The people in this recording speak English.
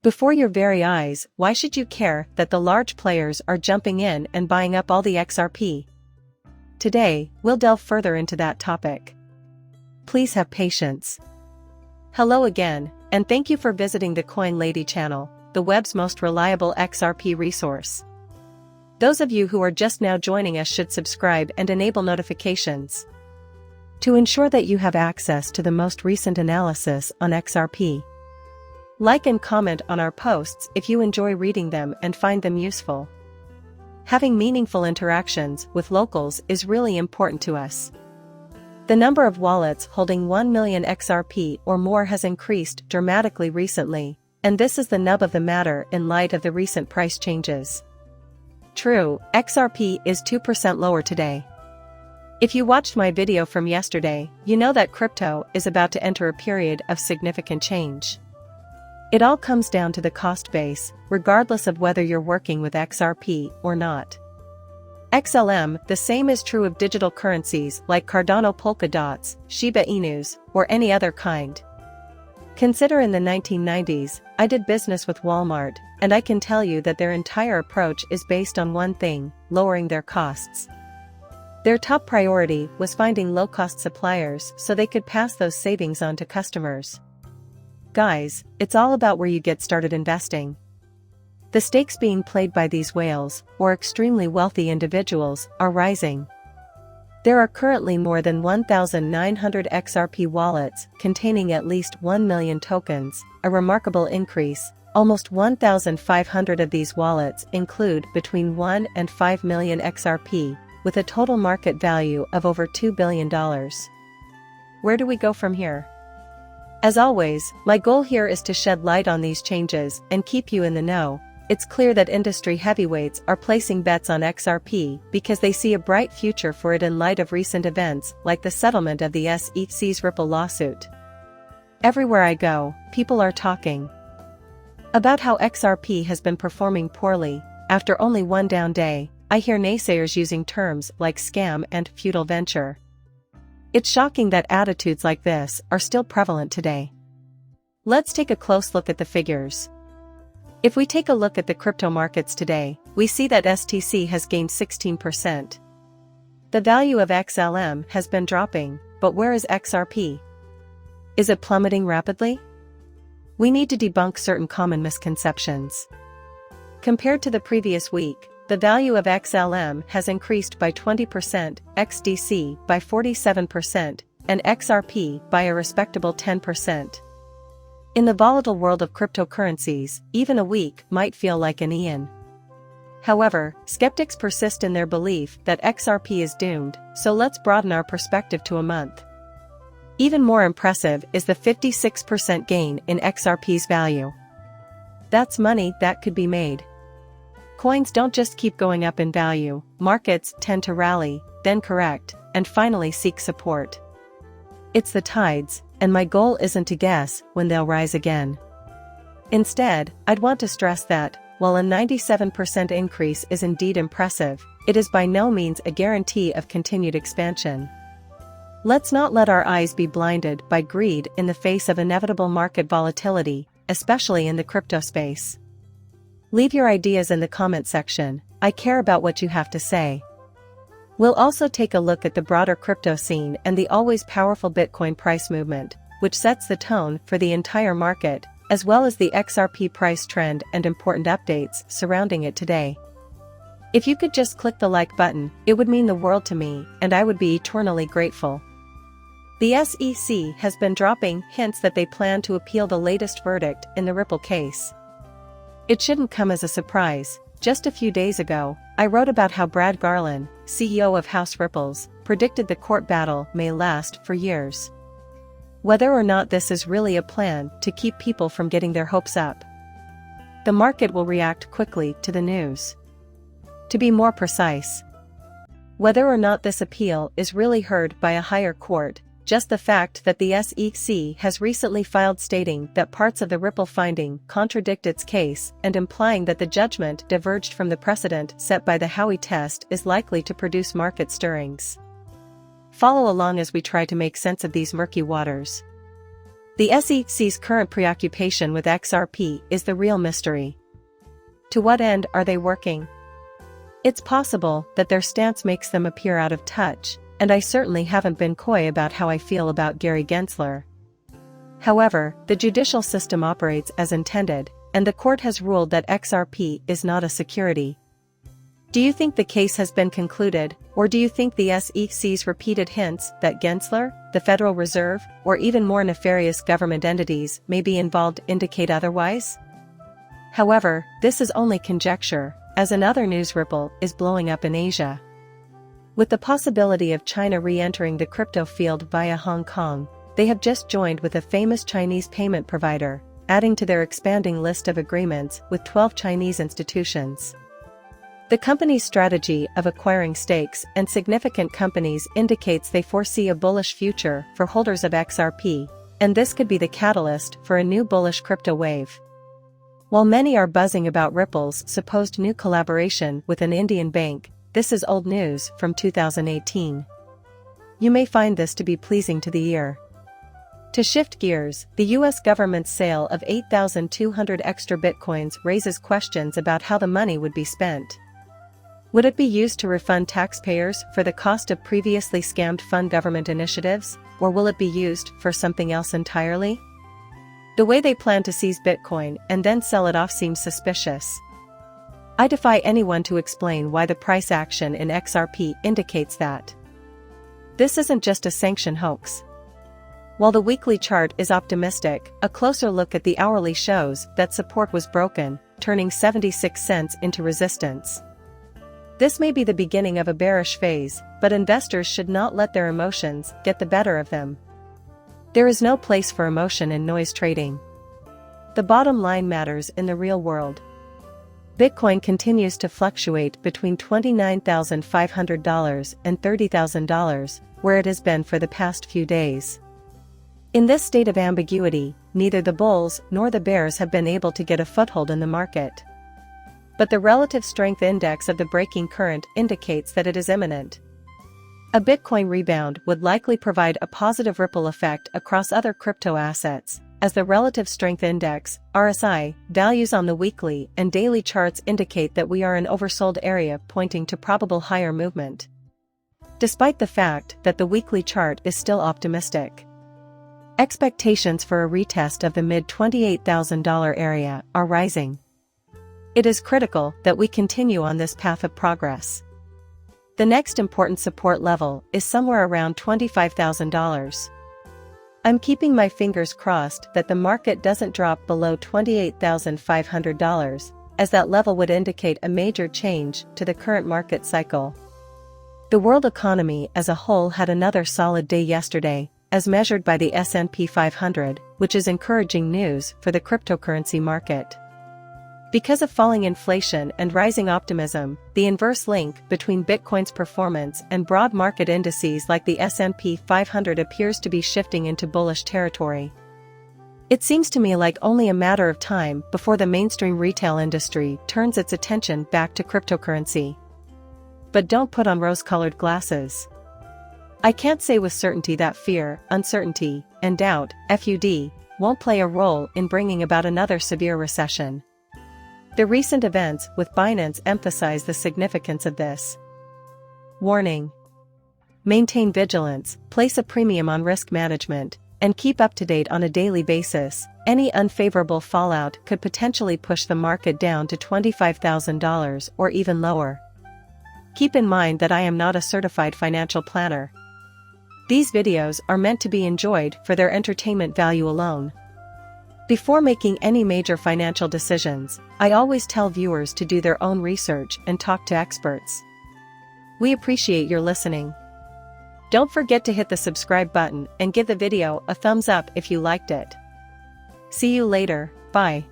Before your very eyes, why should you care that the large players are jumping in and buying up all the XRP? Today, we'll delve further into that topic. Please have patience. Hello again, and thank you for visiting the Coin Lady channel, the web's most reliable XRP resource. Those of you who are just now joining us should subscribe and enable notifications to ensure that you have access to the most recent analysis on XRP. Like and comment on our posts if you enjoy reading them and find them useful. Having meaningful interactions with locals is really important to us. The number of wallets holding 1 million XRP or more has increased dramatically recently, and this is the nub of the matter in light of the recent price changes. True, XRP is 2% lower today. If you watched my video from yesterday, you know that crypto is about to enter a period of significant change. It all comes down to the cost base, regardless of whether you're working with XRP or not. XLM, the same is true of digital currencies like Cardano Polka Dots, Shiba Inus, or any other kind. Consider in the 1990s, I did business with Walmart, and I can tell you that their entire approach is based on one thing: lowering their costs. Their top priority was finding low-cost suppliers so they could pass those savings on to customers. Guys, it's all about where you get started investing. The stakes being played by these whales, or extremely wealthy individuals, are rising. There are currently more than 1,900 XRP wallets containing at least 1 million tokens, a remarkable increase. Almost 1,500 of these wallets include between 1 and 5 million XRP, with a total market value of over $2 billion. Where do we go from here? As always, my goal here is to shed light on these changes and keep you in the know. It's clear that industry heavyweights are placing bets on XRP because they see a bright future for it in light of recent events like the settlement of the SEC's Ripple lawsuit. Everywhere I go, people are talking about how XRP has been performing poorly. After only one down day, I hear naysayers using terms like scam and futile venture. It's shocking that attitudes like this are still prevalent today. Let's take a close look at the figures. If we take a look at the crypto markets today, we see that STC has gained 16%. The value of XLM has been dropping, but where is XRP? Is it plummeting rapidly? We need to debunk certain common misconceptions. Compared to the previous week, the value of XLM has increased by 20%, XDC by 47%, and XRP by a respectable 10%. In the volatile world of cryptocurrencies, even a week might feel like an eon. However, skeptics persist in their belief that XRP is doomed, so let's broaden our perspective to a month. Even more impressive is the 56% gain in XRP's value. That's money that could be made. Coins don't just keep going up in value, markets tend to rally, then correct, and finally seek support. It's the tides, and my goal isn't to guess when they'll rise again. Instead, I'd want to stress that, while a 97% increase is indeed impressive, it is by no means a guarantee of continued expansion. Let's not let our eyes be blinded by greed in the face of inevitable market volatility, especially in the crypto space. Leave your ideas in the comment section. I care about what you have to say. We'll also take a look at the broader crypto scene and the always powerful Bitcoin price movement, which sets the tone for the entire market, as well as the XRP price trend and important updates surrounding it today. If you could just click the like button, it would mean the world to me, and I would be eternally grateful. The SEC has been dropping hints that they plan to appeal the latest verdict in the Ripple case. It shouldn't come as a surprise. Just a few days ago, I wrote about how Brad Garlin, CEO of House Ripples, predicted the court battle may last for years. Whether or not this is really a plan to keep people from getting their hopes up, the market will react quickly to the news. To be more precise, whether or not this appeal is really heard by a higher court, just the fact that the SEC has recently filed stating that parts of the Ripple finding contradict its case and implying that the judgment diverged from the precedent set by the Howey test is likely to produce market stirrings. Follow along as we try to make sense of these murky waters. The SEC's current preoccupation with XRP is the real mystery. To what end are they working? It's possible that their stance makes them appear out of touch, and I certainly haven't been coy about how I feel about Gary Gensler. However, the judicial system operates as intended, and the court has ruled that XRP is not a security. Do you think the case has been concluded, or do you think the SEC's repeated hints that Gensler, the Federal Reserve, or even more nefarious government entities may be involved indicate otherwise? However, this is only conjecture, as another news ripple is blowing up in Asia. With the possibility of China re-entering the crypto field via Hong Kong, they have just joined with a famous Chinese payment provider, adding to their expanding list of agreements with 12 Chinese institutions. The company's strategy of acquiring stakes in significant companies indicates they foresee a bullish future for holders of XRP, and this could be the catalyst for a new bullish crypto wave. While many are buzzing about Ripple's supposed new collaboration with an Indian bank, this is old news from 2018. You may find this to be pleasing to the ear. To shift gears, the US government's sale of 8,200 extra bitcoins raises questions about how the money would be spent. Would it be used to refund taxpayers for the cost of previously scammed fund government initiatives, or will it be used for something else entirely? The way they plan to seize Bitcoin and then sell it off seems suspicious. I defy anyone to explain why the price action in XRP indicates that. This isn't just a sanction hoax. While the weekly chart is optimistic, a closer look at the hourly shows that support was broken, turning 76 cents into resistance. This may be the beginning of a bearish phase, but investors should not let their emotions get the better of them. There is no place for emotion in noise trading. The bottom line matters in the real world. Bitcoin continues to fluctuate between $29,500 and $30,000, where it has been for the past few days. In this state of ambiguity, neither the bulls nor the bears have been able to get a foothold in the market. But the relative strength index of the breaking current indicates that it is imminent. A Bitcoin rebound would likely provide a positive ripple effect across other crypto assets, as the relative strength index, RSI, values on the weekly and daily charts indicate that we are in oversold area pointing to probable higher movement. Despite the fact that the weekly chart is still optimistic. Expectations for a retest of the mid-$28,000 area are rising. It is critical that we continue on this path of progress. The next important support level is somewhere around $25,000. I'm keeping my fingers crossed that the market doesn't drop below $28,500, as that level would indicate a major change to the current market cycle. The world economy as a whole had another solid day yesterday, as measured by the S&P 500, which is encouraging news for the cryptocurrency market. Because of falling inflation and rising optimism, the inverse link between Bitcoin's performance and broad market indices like the S&P 500 appears to be shifting into bullish territory. It seems to me like only a matter of time before the mainstream retail industry turns its attention back to cryptocurrency. But don't put on rose-colored glasses. I can't say with certainty that fear, uncertainty, and doubt, FUD, won't play a role in bringing about another severe recession. The recent events with Binance emphasize the significance of this. Warning. Maintain vigilance, place a premium on risk management, and keep up to date on a daily basis. Any unfavorable fallout could potentially push the market down to $25,000 or even lower. Keep in mind that I am not a certified financial planner. These videos are meant to be enjoyed for their entertainment value alone. Before making any major financial decisions, I always tell viewers to do their own research and talk to experts. We appreciate your listening. Don't forget to hit the subscribe button and give the video a thumbs up if you liked it. See you later, bye.